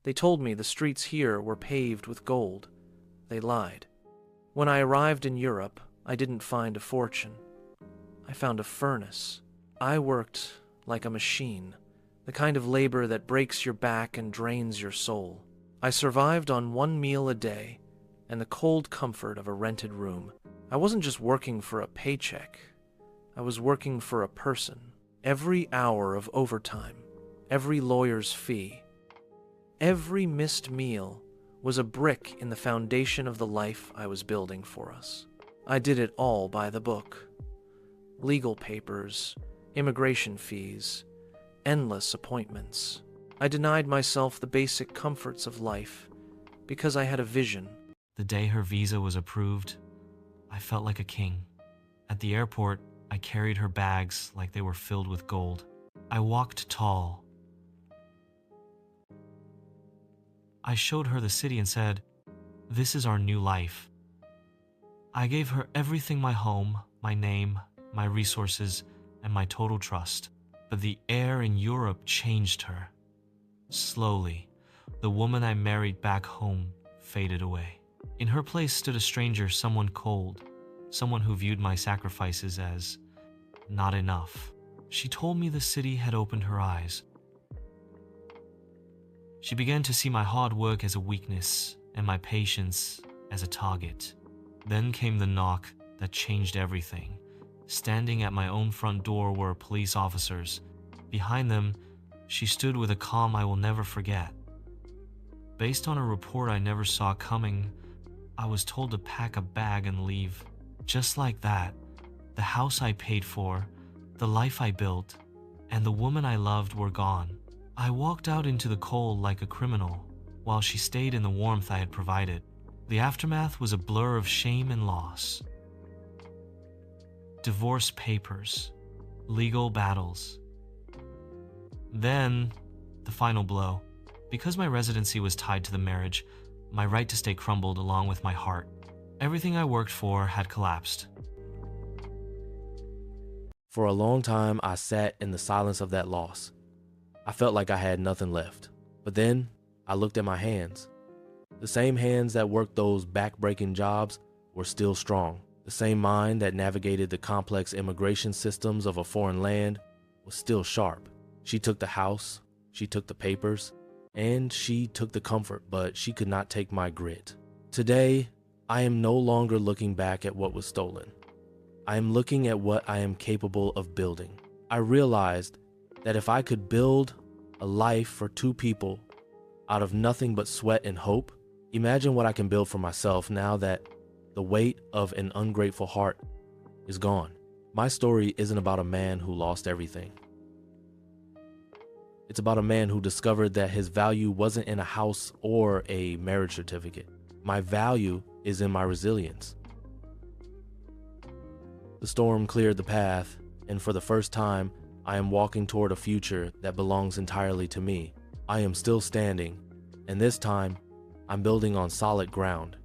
They told me the streets here were paved with gold. They lied. When I arrived in Europe, I didn't find a fortune. I found a furnace. I worked like a machine, the kind of labor that breaks your back and drains your soul. I survived on one meal a day and the cold comfort of a rented room. I wasn't just working for a paycheck. I was working for a person. Every hour of overtime, every lawyer's fee, every missed meal was a brick in the foundation of the life I was building for us. I did it all by the book. Legal papers, immigration fees, endless appointments. I denied myself the basic comforts of life because I had a vision. The day her visa was approved, I felt like a king. At the airport, I carried her bags like they were filled with gold. I walked tall. I showed her the city and said, "This is our new life." I gave her everything: my home, my name, my resources, and my total trust. But the air in Europe changed her. Slowly, the woman I married back home faded away. In her place stood a stranger, someone cold, someone who viewed my sacrifices as not enough. She told me the city had opened her eyes. She began to see my hard work as a weakness and my patience as a target. Then came the knock that changed everything. Standing at my own front door were police officers. Behind them, she stood with a calm I will never forget. Based on a report I never saw coming, I was told to pack a bag and leave. Just like that, the house I paid for, the life I built, and the woman I loved were gone. I walked out into the cold like a criminal, while she stayed in the warmth I had provided. The aftermath was a blur of shame and loss. Divorce papers, legal battles. Then, the final blow. Because my residency was tied to the marriage, my right to stay crumbled along with my heart. Everything I worked for had collapsed. For a long time, I sat in the silence of that loss. I felt like I had nothing left. But then, I looked at my hands. The same hands that worked those back-breaking jobs were still strong. The same mind that navigated the complex immigration systems of a foreign land was still sharp. She took the house, she took the papers, and she took the comfort, but she could not take my grit. Today, I am no longer looking back at what was stolen. I am looking at what I am capable of building. I realized that if I could build a life for two people out of nothing but sweat and hope, imagine what I can build for myself now that the weight of an ungrateful heart is gone. My story isn't about a man who lost everything. It's about a man who discovered that his value wasn't in a house or a marriage certificate. My value is in my resilience. The storm cleared the path, and for the first time, I am walking toward a future that belongs entirely to me. I am still standing, and this time, I'm building on solid ground.